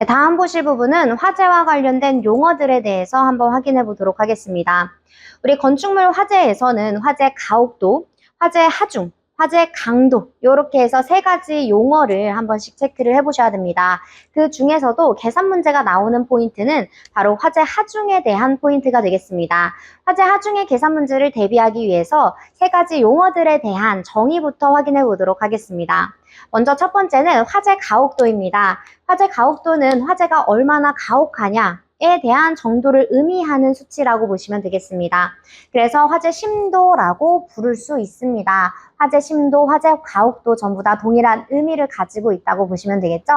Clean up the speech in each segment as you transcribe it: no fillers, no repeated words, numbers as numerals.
네, 다음 보실 부분은 화재와 관련된 용어들에 대해서 한번 확인해 보도록 하겠습니다. 우리 건축물 화재에서는 화재 가옥도, 화재 하중, 화재 강도 이렇게 해서 세 가지 용어를 한 번씩 체크를 해보셔야 됩니다. 그 중에서도 계산 문제가 나오는 포인트는 바로 화재 하중에 대한 포인트가 되겠습니다. 화재 하중의 계산 문제를 대비하기 위해서 세 가지 용어들에 대한 정의부터 확인해 보도록 하겠습니다. 먼저 첫 번째는 화재 가옥도입니다. 화재 가옥도는 화재가 얼마나 가혹하냐에 대한 정도를 의미하는 수치라고 보시면 되겠습니다. 그래서 화재 심도라고 부를 수 있습니다. 화재 심도, 화재 가혹도 전부 다 동일한 의미를 가지고 있다고 보시면 되겠죠.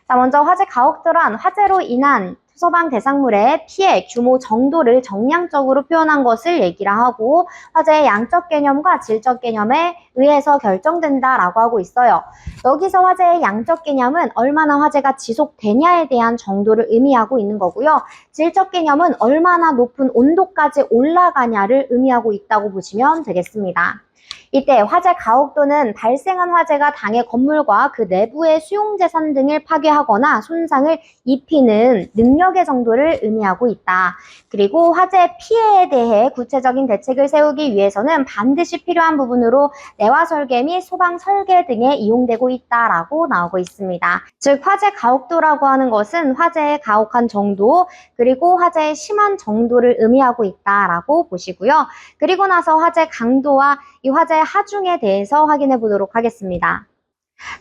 자, 먼저 화재 가혹도란 화재로 인한 소방 대상물의 피해 규모 정도를 정량적으로 표현한 것을 얘기를 하고 화재의 양적 개념과 질적 개념에 의해서 결정된다라고 하고 있어요. 여기서 화재의 양적 개념은 얼마나 화재가 지속되냐에 대한 정도를 의미하고 있는 거고요. 질적 개념은 얼마나 높은 온도까지 올라가냐를 의미하고 있다고 보시면 되겠습니다. 이때 화재 가혹도는 발생한 화재가 당해 건물과 그 내부의 수용재산 등을 파괴하거나 손상을 입히는 능력의 정도를 의미하고 있다. 그리고 화재 피해에 대해 구체적인 대책을 세우기 위해서는 반드시 필요한 부분으로 내화 설계 및 소방 설계 등에 이용되고 있다라고 나오고 있습니다. 즉 화재 가혹도라고 하는 것은 화재의 가혹한 정도 그리고 화재의 심한 정도를 의미하고 있다라고 보시고요. 그리고 나서 화재 강도와 이 화재 하중에 대해서 확인해 보도록 하겠습니다.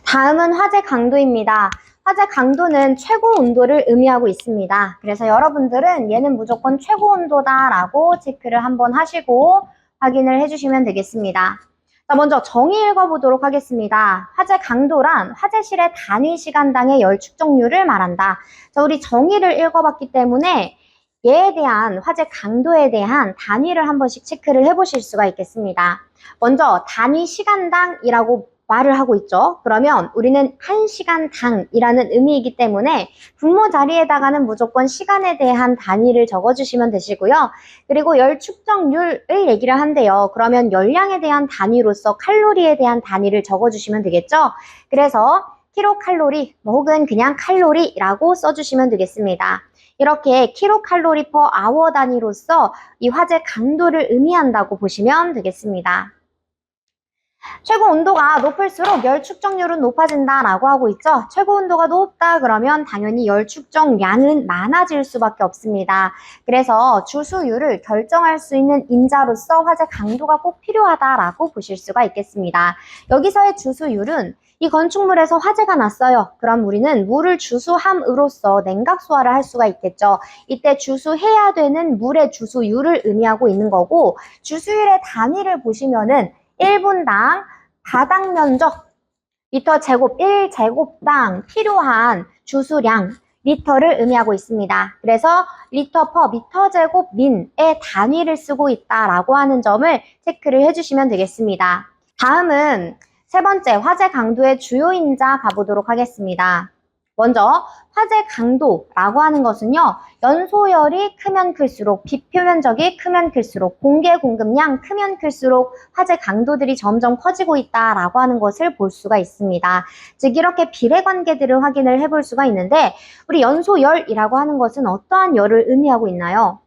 다음은 화재 강도입니다. 화재 강도는 최고 온도를 의미하고 있습니다. 그래서 여러분들은 얘는 무조건 최고 온도다라고 체크를 한번 하시고 확인을 해주시면 되겠습니다. 자, 먼저 정의 읽어보도록 하겠습니다. 화재 강도란 화재실의 단위 시간당의 열 축적률을 말한다. 자, 우리 정의를 읽어봤기 때문에 얘에 대한 화재 강도에 대한 단위를 한 번씩 체크를 해보실 수가 있겠습니다. 먼저 단위 시간당이라고 말을 하고 있죠. 그러면 우리는 1시간당이라는 의미이기 때문에 분모 자리에다가는 무조건 시간에 대한 단위를 적어주시면 되시고요. 그리고 열 축적률을 얘기를 한대요. 그러면 열량에 대한 단위로서 칼로리에 대한 단위를 적어주시면 되겠죠. 그래서 킬로칼로리 혹은 그냥 칼로리라고 써주시면 되겠습니다. 이렇게 킬로칼로리 퍼 아워 단위로서 이 화재 강도를 의미한다고 보시면 되겠습니다. 최고 온도가 높을수록 열 축적률은 높아진다라고 하고 있죠. 최고 온도가 높다 그러면 당연히 열 축적량은 많아질 수밖에 없습니다. 그래서 주수율을 결정할 수 있는 인자로서 화재 강도가 꼭 필요하다라고 보실 수가 있겠습니다. 여기서의 주수율은 이 건축물에서 화재가 났어요. 그럼 우리는 물을 주수함으로써 냉각 소화를 할 수가 있겠죠. 이때 주수해야 되는 물의 주수율을 의미하고 있는 거고 주수율의 단위를 보시면은 1분당 바닥 면적 미터 제곱 1제곱당 필요한 주수량 리터를 의미하고 있습니다. 그래서 리터 퍼 미터 제곱 민의 단위를 쓰고 있다라고 하는 점을 체크를 해주시면 되겠습니다. 다음은 세 번째 화재 강도의 주요 인자 가보도록 하겠습니다. 먼저 화재 강도라고 하는 것은요. 연소열이 크면 클수록 비표 면적이 크면 클수록 공개 공급량 크면 클수록 화재 강도들이 점점 커지고 있다라고 하는 것을 볼 수가 있습니다. 즉 이렇게 비례관계들을 확인을 해볼 수가 있는데 우리 연소열이라고 하는 것은 어떠한 열을 의미하고 있나요?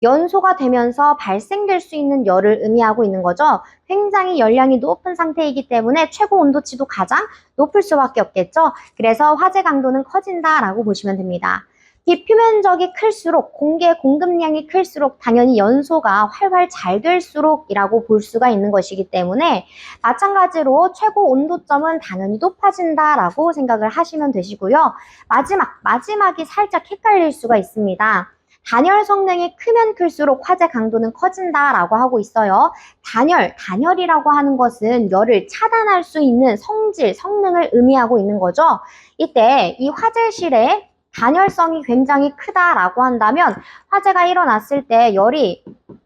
연소가 되면서 발생될 수 있는 열을 의미하고 있는 거죠. 굉장히 열량이 높은 상태이기 때문에 최고 온도치도 가장 높을 수밖에 없겠죠. 그래서 화재 강도는 커진다라고 보시면 됩니다. 비표 면적이 클수록 공개 공급량이 클수록 당연히 연소가 활활 잘 될수록이라고 볼 수가 있는 것이기 때문에 마찬가지로 최고 온도점은 당연히 높아진다라고 생각을 하시면 되시고요. 마지막이 살짝 헷갈릴 수가 있습니다. 단열 성능이 크면 클수록 화재 강도는 커진다라고 하고 있어요. 단열이라고 하는 것은 열을 차단할 수 있는 성질, 성능을 의미하고 있는 거죠. 이때 이 화재실의 단열성이 굉장히 크다라고 한다면 화재가 일어났을 때 열이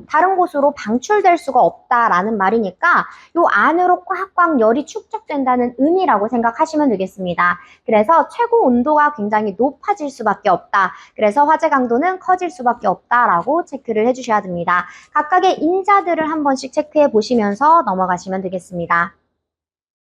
다른 곳으로 방출될 수가 없다라는 말이니까 요 안으로 꽉꽉 열이 축적된다는 의미라고 생각하시면 되겠습니다. 그래서 최고 온도가 굉장히 높아질 수밖에 없다. 그래서 화재 강도는 커질 수밖에 없다라고 체크를 해주셔야 됩니다. 각각의 인자들을 한 번씩 체크해 보시면서 넘어가시면 되겠습니다.